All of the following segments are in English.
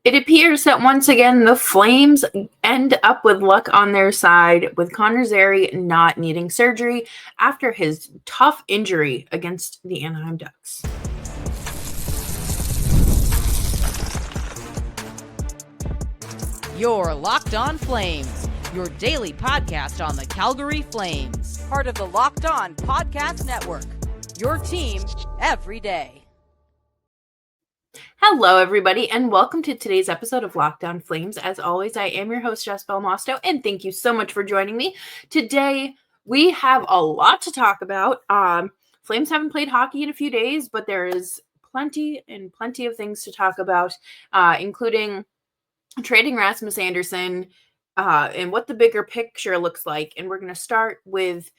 It appears that once again the Flames end up with luck on their side, with Connor Zary not needing surgery after his tough injury against the Anaheim Ducks. You're Locked On Flames, your daily podcast on the Calgary Flames. Part of the Locked On Podcast Network, your team every day. Hello, everybody, and welcome to today's episode of Locked On Flames. As always, I am your host, Jess Belmosto, and thank you so much for joining me. Today, we have a lot to talk about. Flames haven't played hockey in a few days, but there is plenty of things to talk about, including trading Rasmus Andersson and what the bigger picture looks like. And we're going to start with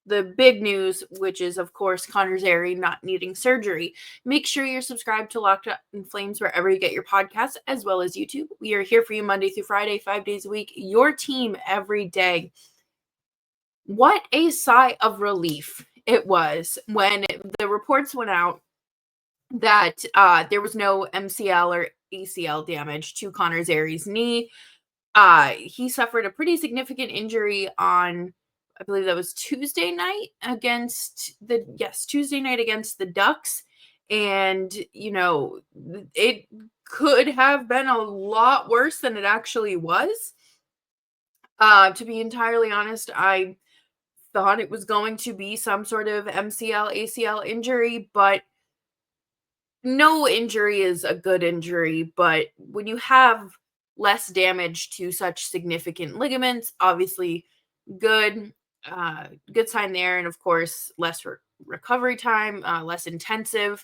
the big news, which is, of course, Connor Zary not needing surgery. Make sure you're subscribed to Locked On Flames wherever you get your podcasts, as well as YouTube. We are here for you Monday through Friday, 5 days a week, your team every day. What a sigh of relief it was when the reports went out that there was no MCL or ACL damage to Connor Zary's knee. He suffered a pretty significant injury on, I believe that was Tuesday night against the Ducks. And, it could have been a lot worse than it actually was. To be entirely honest, I thought it was going to be some sort of MCL, ACL injury, but no injury is a good injury. But when you have less damage to such significant ligaments, obviously good sign there. And of course, less recovery time, less intensive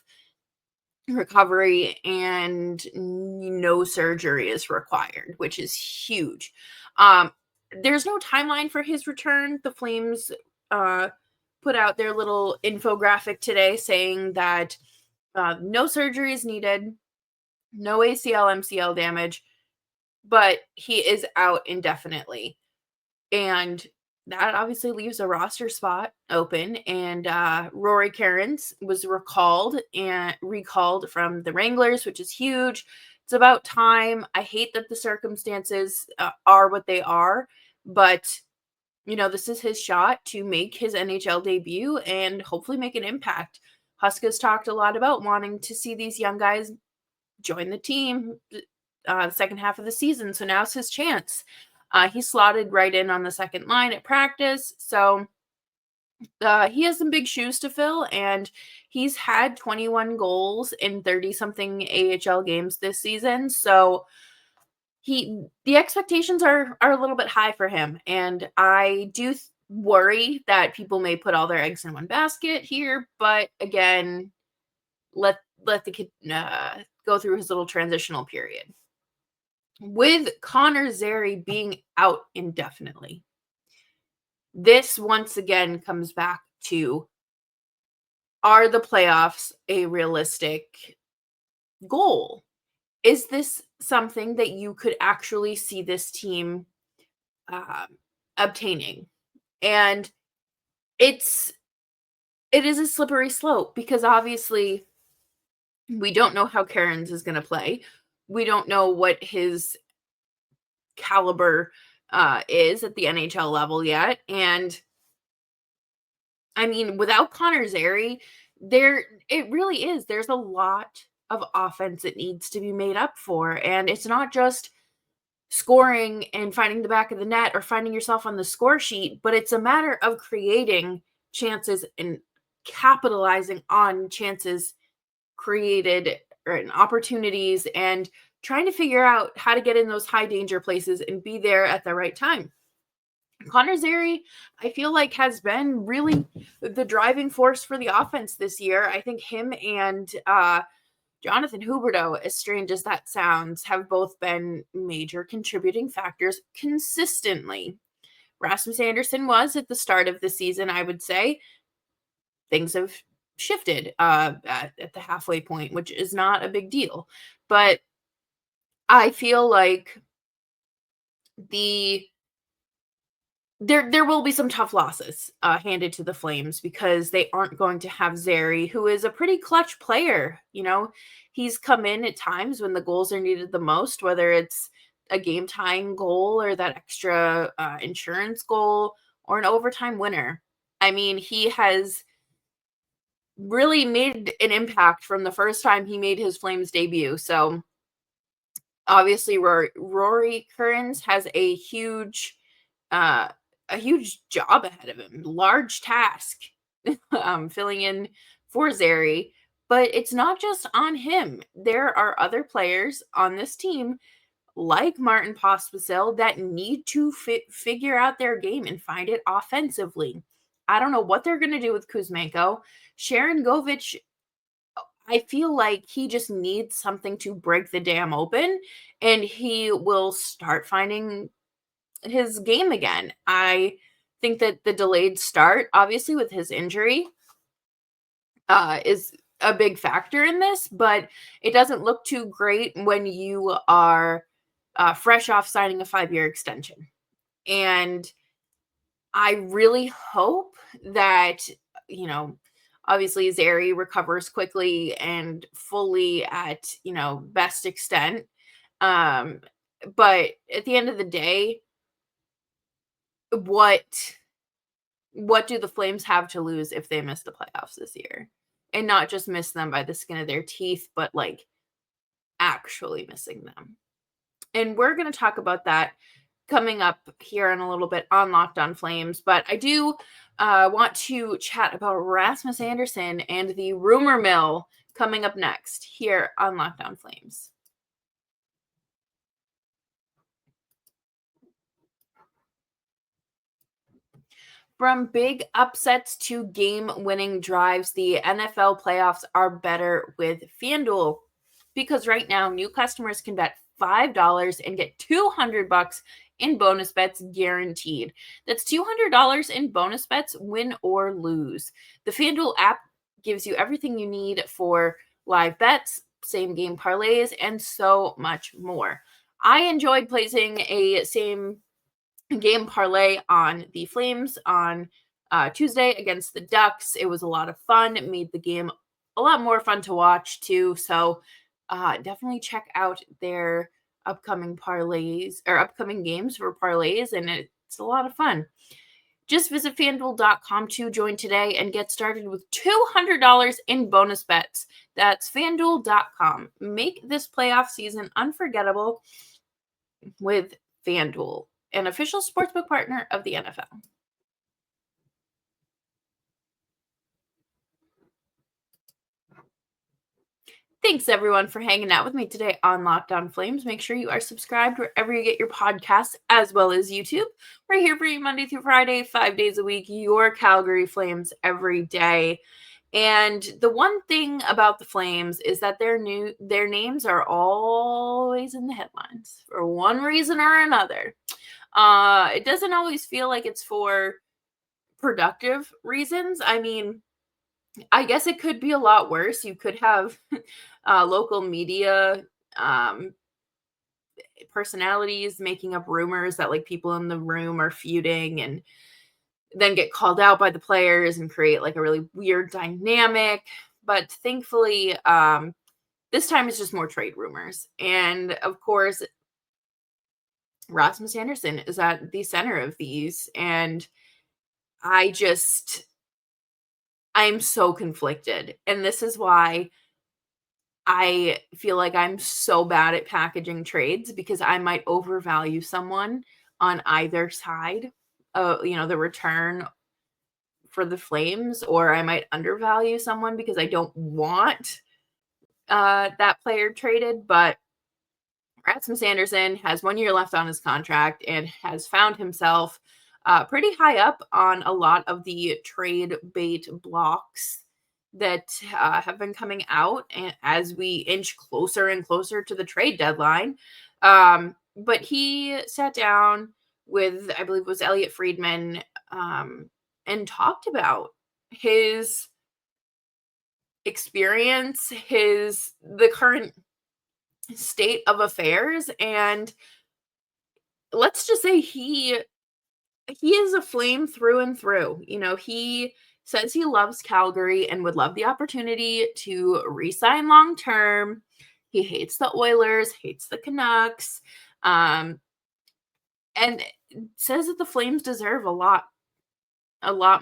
recovery, and no surgery is required, which is huge. There's no timeline for his return. The Flames put out their little infographic today saying that no surgery is needed, no ACL, MCL damage, but he is out indefinitely. And that obviously leaves a roster spot open, and Rory Kerins was recalled from the Wranglers, which is huge. It's about time. I hate that the circumstances are what they are, but this is his shot to make his NHL debut and hopefully make an impact. Huska's talked a lot about wanting to see these young guys join the team the second half of the season, so now's his chance. He slotted right in on the second line at practice, so he has some big shoes to fill, and he's had 21 goals in 30-something AHL games this season, so the expectations are a little bit high for him, and I do worry that people may put all their eggs in one basket here, but again, let the kid go through his little transitional period. With Connor Zary being out indefinitely, this once again comes back to, are the playoffs a realistic goal? Is this something that you could actually see this team obtaining? And it is a slippery slope, because obviously we don't know how Kerins is going to play. We don't know what his caliber is at the NHL level yet. And I mean, without Connor Zary, it really is. There's a lot of offense that needs to be made up for. And it's not just scoring and finding the back of the net or finding yourself on the score sheet, but it's a matter of creating chances and capitalizing on chances created and opportunities, and trying to figure out how to get in those high danger places and be there at the right time. Connor Zary, I feel like, has been really the driving force for the offense this year. I think him and Jonathan Huberdeau, as strange as that sounds, have both been major contributing factors consistently. Rasmus Andersson was at the start of the season, I would say. Things have shifted at the halfway point, which is not a big deal. But I feel like the there will be some tough losses handed to the Flames because they aren't going to have Zary, who is a pretty clutch player. He's come in at times when the goals are needed the most, whether it's a game tying goal or that extra insurance goal or an overtime winner. I mean, he has really made an impact from the first time he made his Flames debut. So obviously, Rory Kerins has uh, a huge job ahead of him, large task, filling in for Zary. But it's not just on him. There are other players on this team, like Martin Pospisil, that need to figure out their game and find it offensively. I don't know what they're going to do with Kuzmenko. Sharon Govich, I feel like he just needs something to break the dam open, and he will start finding his game again. I think that the delayed start, obviously with his injury, is a big factor in this, but it doesn't look too great when you are fresh off signing a 5-year extension. And I really hope that, obviously Zary recovers quickly and fully at, best extent. But at the end of the day, what do the Flames have to lose if they miss the playoffs this year? And not just miss them by the skin of their teeth, but like actually missing them. And we're going to talk about that coming up here in a little bit on Locked On Flames. But I do want to chat about Rasmus Andersson and the rumor mill coming up next here on Locked On Flames. From big upsets to game-winning drives, the NFL playoffs are better with FanDuel. Because right now, new customers can bet $5 and get $200 in bonus bets guaranteed. That's $200 in bonus bets, win or lose. The FanDuel app gives you everything you need for live bets, same game parlays, and so much more. I enjoyed placing a same game parlay on the Flames on Tuesday against the Ducks. It was a lot of fun. It made the game a lot more fun to watch too. So definitely check out their upcoming parlays or upcoming games for parlays, and it's a lot of fun. Just visit fanduel.com to join today and get started with $200 in bonus bets. That's fanduel.com. Make this playoff season unforgettable with FanDuel, an official sportsbook partner of the NFL. Thanks, everyone, for hanging out with me today on Locked On Flames. Make sure you are subscribed wherever you get your podcasts, as well as YouTube. We're here for you Monday through Friday, 5 days a week, your Calgary Flames every day. And the one thing about the Flames is that their names are always in the headlines for one reason or another. It doesn't always feel like it's for productive reasons. I mean, I guess it could be a lot worse. You could have local media personalities making up rumors that like people in the room are feuding and then get called out by the players and create like a really weird dynamic. But thankfully, this time it's just more trade rumors. And of course, Rasmus Andersson is at the center of these. And I'm so conflicted. And this is why I feel like I'm so bad at packaging trades, because I might overvalue someone on either side of, the return for the Flames, or I might undervalue someone because I don't want that player traded. But Rasmus Andersson has 1 year left on his contract and has found himself pretty high up on a lot of the trade bait blocks that have been coming out as we inch closer and closer to the trade deadline. But he sat down with, I believe it was Elliot Friedman, and talked about his experience, the current state of affairs, and let's just say he he is a Flame through and through. You know, he says he loves Calgary and would love the opportunity to re-sign long term. He hates the Oilers, hates the Canucks, and says that the Flames deserve a lot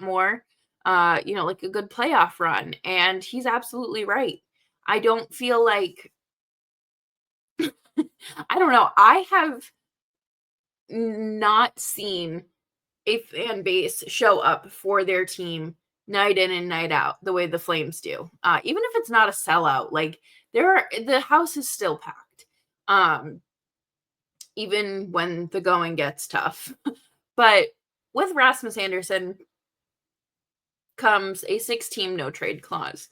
more. You know, like a good playoff run, and he's absolutely right. I don't feel like I don't know. I have not seen a fan base show up for their team night in and night out the way the Flames do. Even if it's not a sellout, like the house is still packed. Um, even when the going gets tough. But with Rasmus Andersson comes a 6-team no trade clause.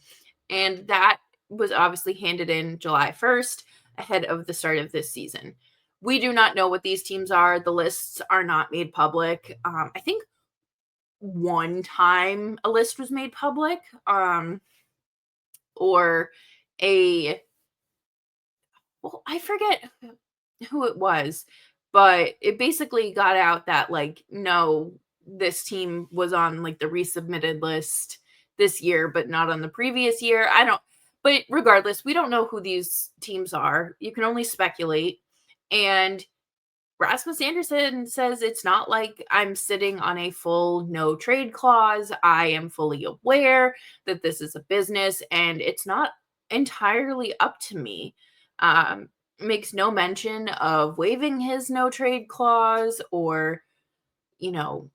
And that was obviously handed in July 1st ahead of the start of this season. We do not know what these teams are. The lists are not made public. I think one time a list was made public, or a well, I forget who it was, but it basically got out that like no, this team was on like the resubmitted list this year, but not on the previous year. I don't, but regardless, we don't know who these teams are. You can only speculate. And Rasmus Andersson says it's not like I'm sitting on a full no trade clause. I am fully aware that this is a business and it's not entirely up to me. Makes no mention of waiving his no trade clause or, you know,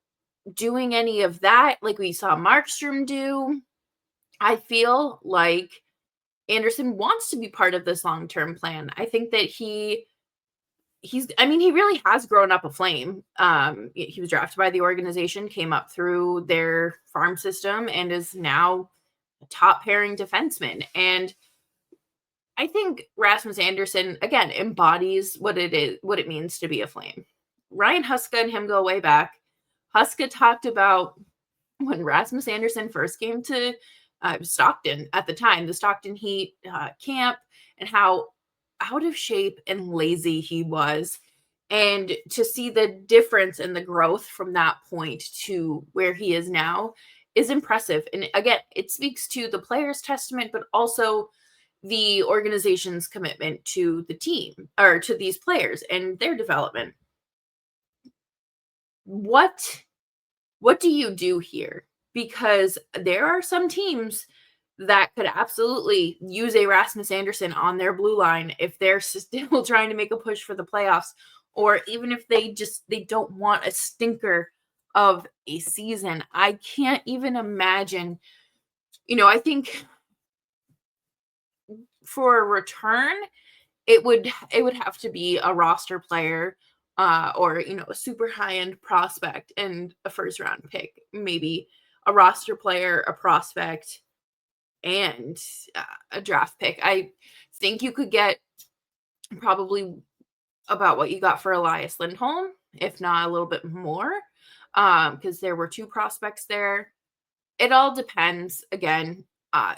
doing any of that like we saw Markstrom do. I feel like Anderson wants to be part of this long term plan. I think that he really has grown up a Flame. He was drafted by the organization, came up through their farm system, and is now a top pairing defenseman. And I think Rasmus Andersson again embodies what it means to be a Flame. Ryan Huska and him go way back. Huska talked about when Rasmus Andersson first came to Stockton at the time, the Stockton Heat camp, and how out of shape and lazy he was. And to see the difference in the growth from that point to where he is now is impressive. And again, it speaks to the player's testament, but also the organization's commitment to the team or to these players and their development. What do you do here? Because there are some teams that could absolutely use a Rasmus Andersson on their blue line if they're still trying to make a push for the playoffs, or even if they don't want a stinker of a season. I can't even imagine. I think for a return, it would have to be a roster player, or a super high end prospect and a first round pick, maybe a roster player, a prospect, and a draft pick. I think you could get probably about what you got for Elias Lindholm, if not a little bit more, because there were 2 prospects there. It all depends. Again,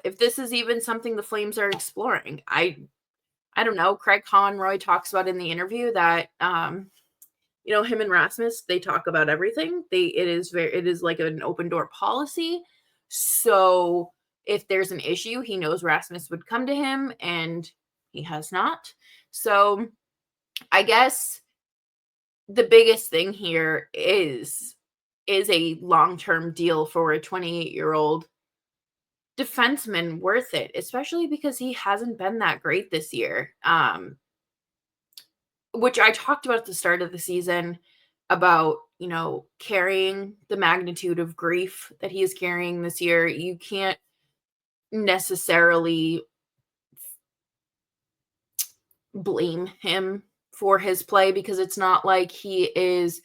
if this is even something the Flames are exploring. I don't know. Craig Conroy talks about in the interview that him and Rasmus, they talk about everything. It is like an open door policy. So if there's an issue, he knows Rasmus would come to him, and he has not. So I guess the biggest thing here is a long-term deal for a 28-year-old defenseman worth it, especially because he hasn't been that great this year. Which I talked about at the start of the season about, carrying the magnitude of grief that he is carrying this year. You can't necessarily blame him for his play because it's not like he is.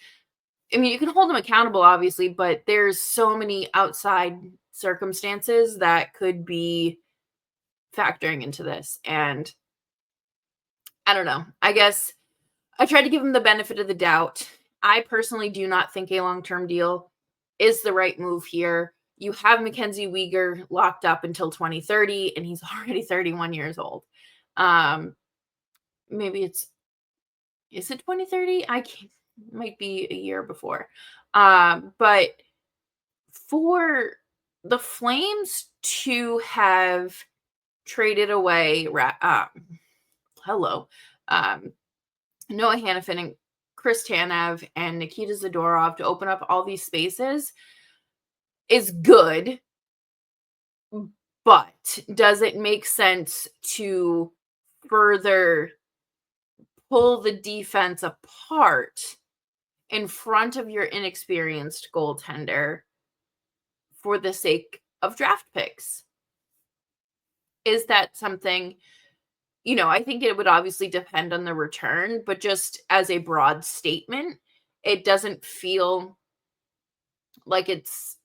I mean, you can hold him accountable, obviously, but there's so many outside circumstances that could be factoring into this. And I don't know. I guess I tried to give him the benefit of the doubt. I personally do not think a long-term deal is the right move here. You have Mackenzie Weegar locked up until 2030, and he's already 31 years old. Maybe is it 2030? I can't. might be a year before. But for the Flames to have traded away, um, Noah Hanifin and Chris Tanev and Nikita Zadorov to open up all these spaces is good, but does it make sense to further pull the defense apart in front of your inexperienced goaltender for the sake of draft picks? Is that something, I think it would obviously depend on the return, but just as a broad statement, it doesn't feel like it's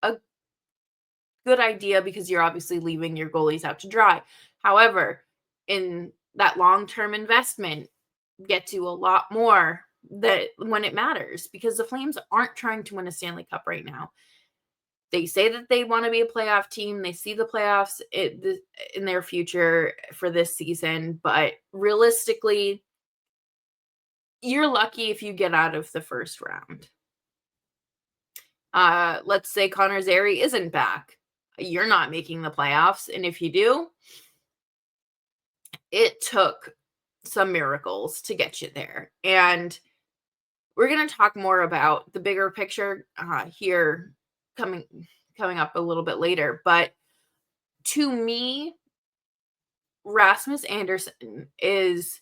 a good idea because you're obviously leaving your goalies out to dry. However, in that long-term investment, get to a lot more that when it matters, because the Flames aren't trying to win a Stanley Cup right now. They say that they want to be a playoff team. They see the playoffs in their future for this season, but realistically, you're lucky if you get out of the first round. Let's say Connor Zary isn't back. You're not making the playoffs, and if you do, it took some miracles to get you there. And we're going to talk more about the bigger picture here coming up a little bit later. But to me, Rasmus Andersson is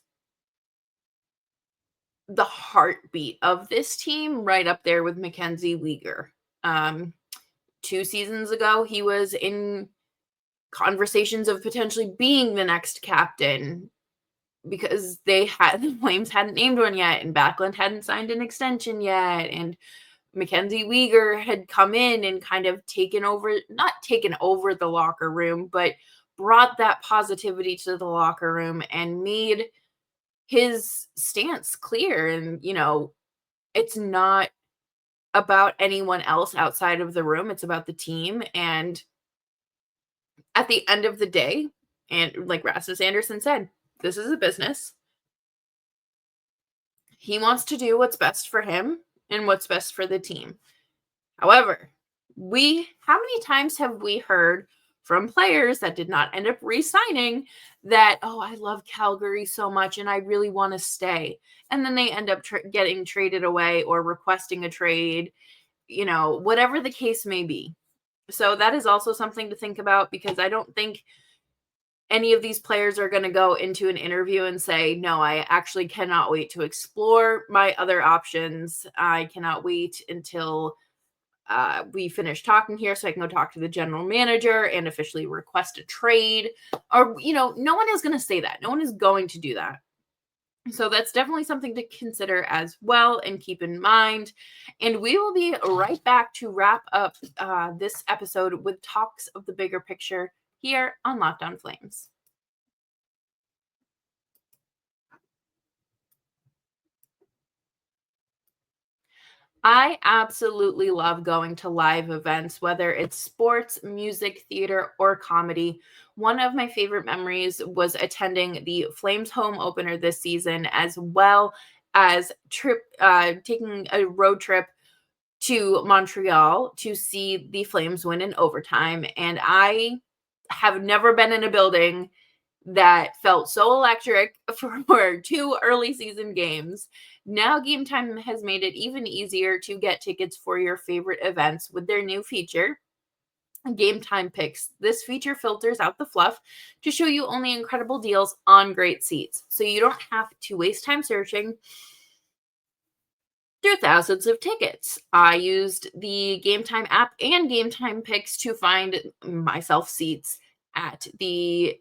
the heartbeat of this team, right up there with Mackenzie Weegar. 2 seasons ago, he was in conversations of potentially being the next captain because the Flames hadn't named one yet, and Backlund hadn't signed an extension yet, and Mackenzie Weegar had come in and kind of not taken over the locker room, but brought that positivity to the locker room and made his stance clear. And, it's not about anyone else outside of the room. It's about the team. And at the end of the day, and like Rasmus Andersson said, this is a business. He wants to do what's best for him and what's best for the team. However, how many times have we heard from players that did not end up re-signing that, oh, I love Calgary so much and I really want to stay. And then they end up getting traded away or requesting a trade, whatever the case may be. So that is also something to think about, because I don't think any of these players are going to go into an interview and say, no, I actually cannot wait to explore my other options. I cannot wait until we finish talking here so I can go talk to the general manager and officially request a trade. Or, no one is going to say that. No one is going to do that. So that's definitely something to consider as well and keep in mind. And we will be right back to wrap up this episode with talks of the bigger picture here on Locked On Flames. I absolutely love going to live events, whether it's sports, music, theater, or comedy. One of my favorite memories was attending the Flames home opener this season, as well as taking a road trip to Montreal to see the Flames win in overtime. And I have never been in a building that felt so electric for 2 early season games. Now Game Time has made it even easier to get tickets for your favorite events with their new feature, Game Time Picks. This feature filters out the fluff to show you only incredible deals on great seats, so you don't have to waste time searching through thousands of tickets. I used the Game Time app and Game Time Picks to find myself seats at the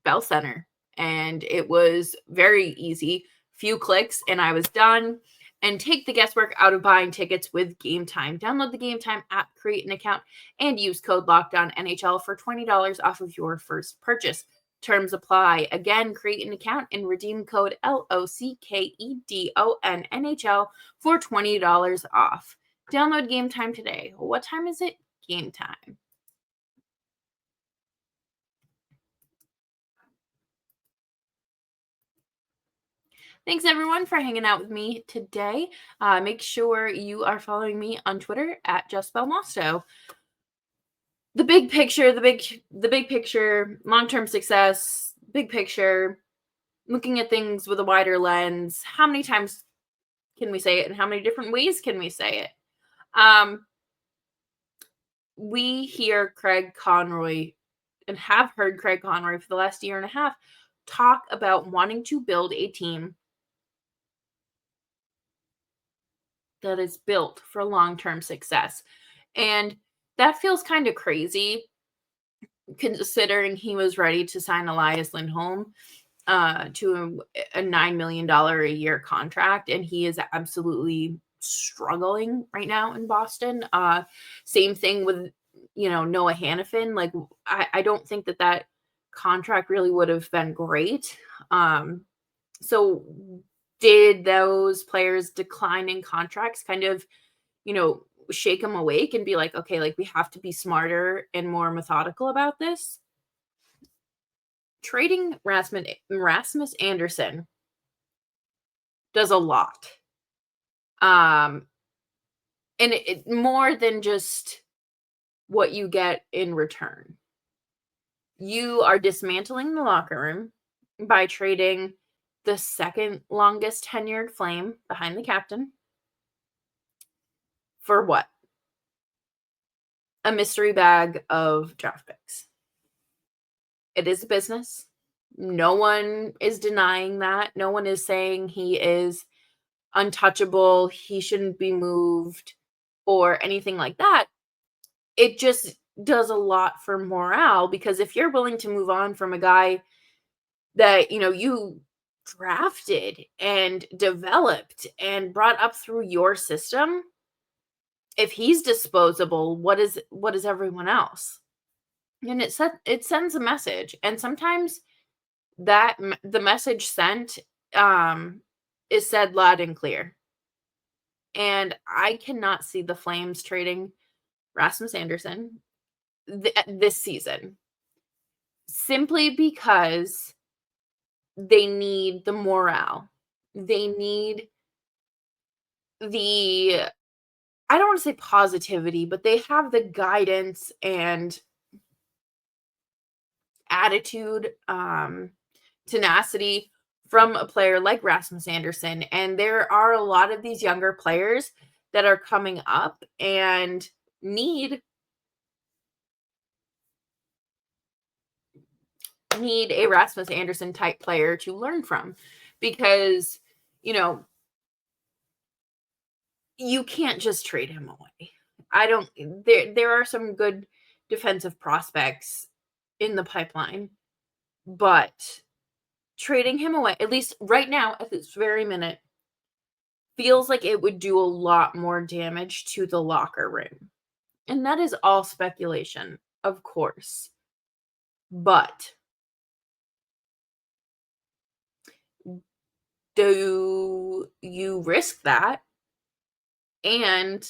Bell Center, and it was very easy. Few clicks and I was done. And take the guesswork out of buying tickets with Game Time. Download the Game Time app, create an account, and use code LOCKEDONNHL for $20 off of your first purchase. Terms apply. Again, create an account and redeem code LOCKEDONNHL for $20 off. Download Game Time today. What time is it? Game time. Thanks everyone for hanging out with me today. Make sure you are following me on Twitter at JustBelmosto. The big picture, the big picture, long-term success, big picture, looking at things with a wider lens. How many times can we say it, and how many different ways can we say it? We hear Craig Conroy and have heard Craig Conroy for the last year and a half talk about wanting to build a team that is built for long-term success. And that feels kind of crazy considering he was ready to sign Elias Lindholm to a $9 million a year contract, and he is absolutely struggling right now in Boston. Same thing with, Noah Hannafin. Like, I don't think that contract really would have been great. So did those players decline in contracts kind of, shake them awake and be like, okay, like we have to be smarter and more methodical about this? Trading Rasmus Andersson does a lot. And it more than just what you get in return. You are dismantling the locker room by trading the second longest tenured Flame behind the captain for what? A mystery bag of draft picks. It is a business. No one is denying that. No one is saying he is untouchable, he shouldn't be moved, or anything like that. It just does a lot for morale, because if you're willing to move on from a guy that, you drafted and developed and brought up through your system, if he's disposable, what is everyone else? And it sends a message, and sometimes that the message sent is said loud and clear. And I cannot see the Flames trading Rasmus Andersson this season, simply because they need the morale. They need the, I don't want to say positivity, but they have the guidance and attitude, tenacity from a player like Rasmus Andersson. And there are a lot of these younger players that are coming up and need a Rasmus Andersson type player to learn from, because, you can't just trade him away. There are some good defensive prospects in the pipeline, but trading him away, at least right now, at this very minute, feels like it would do a lot more damage to the locker room. And that is all speculation, of course. But do you risk that and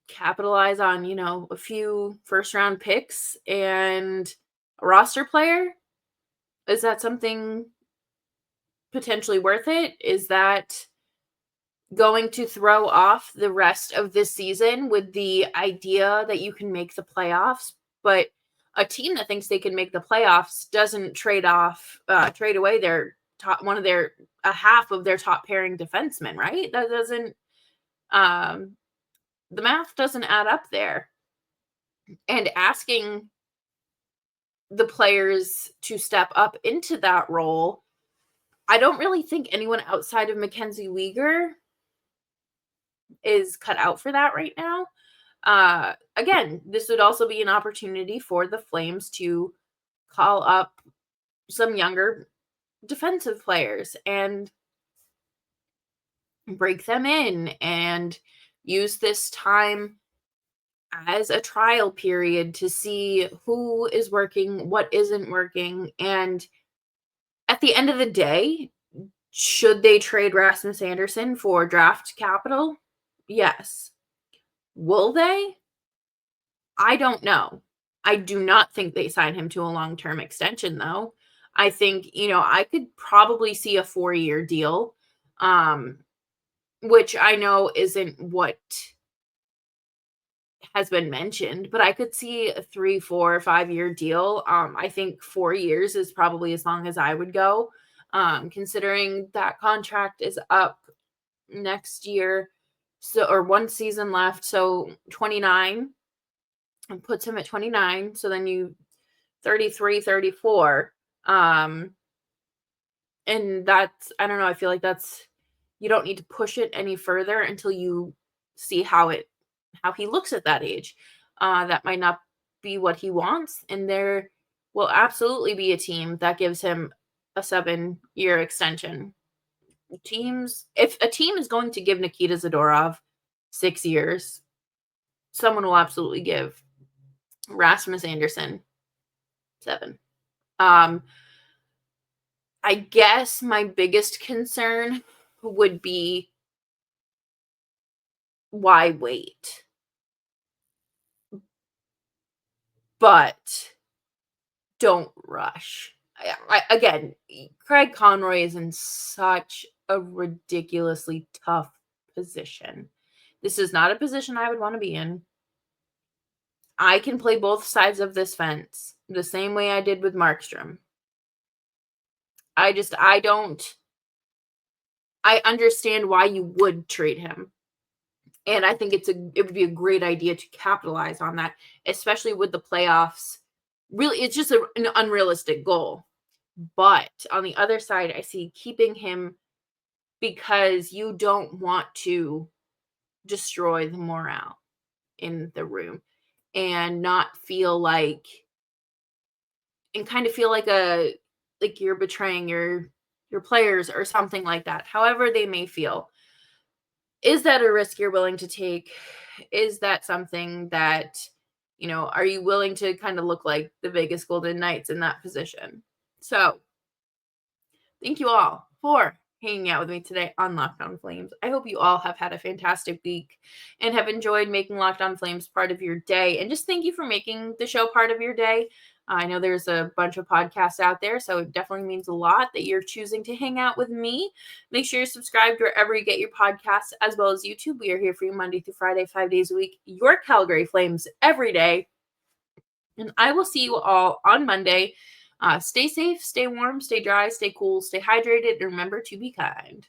capitalize on, a few first round picks and a roster player? Is that something potentially worth it? Is that going to throw off the rest of this season with the idea that you can make the playoffs? But a team that thinks they can make the playoffs doesn't trade away their top, a half of their top pairing defensemen, right? That doesn't, the math doesn't add up there. And asking the players to step up into that role, I don't really think anyone outside of Mackenzie Weegar is cut out for that right now. Again, this would also be an opportunity for the Flames to call up some younger defensive players and break them in and use this time as a trial period to see who is working, what isn't working. And at the end of the day, should they trade Rasmus Andersson for draft capital? Yes. Will they? I don't know. I do not think they sign him to a long-term extension, though. I think, I could probably see a 4-year deal, which I know isn't what has been mentioned, but I could see a 3, 4, 5-year deal. I think 4 years is probably as long as I would go, considering that contract is up next year, so or 1 season left, so 29, and puts him at 29. So then you 33, 34. And that's, I don't know, I feel like that's, you don't need to push it any further until you see how he looks at that age. That might not be what he wants, and there will absolutely be a team that gives him a 7-year extension. If a team is going to give Nikita Zadorov 6 years, someone will absolutely give Rasmus Andersson 7. I guess my biggest concern would be, why wait? But don't rush. Again, Craig Conroy is in such a ridiculously tough position. This is not a position I would want to be in. I can play both sides of this fence the same way I did with Markstrom. I understand why you would trade him. And I think it would be a great idea to capitalize on that, especially with the playoffs. Really, it's just an unrealistic goal. But on the other side, I see keeping him because you don't want to destroy the morale in the room and not feel like, and kind of feel like you're betraying your players or something like that. However they may feel. Is that a risk you're willing to take? Is that something that, are you willing to kind of look like the Vegas Golden Knights in that position? So, thank you all for hanging out with me today on Locked On Flames. I hope you all have had a fantastic week and have enjoyed making Locked On Flames part of your day. And just thank you for making the show part of your day. I know there's a bunch of podcasts out there, so it definitely means a lot that you're choosing to hang out with me. Make sure you're subscribed wherever you get your podcasts, as well as YouTube. We are here for you Monday through Friday, 5 days a week. Your Calgary Flames every day. And I will see you all on Monday. Stay safe, stay warm, stay dry, stay cool, stay hydrated, and remember to be kind.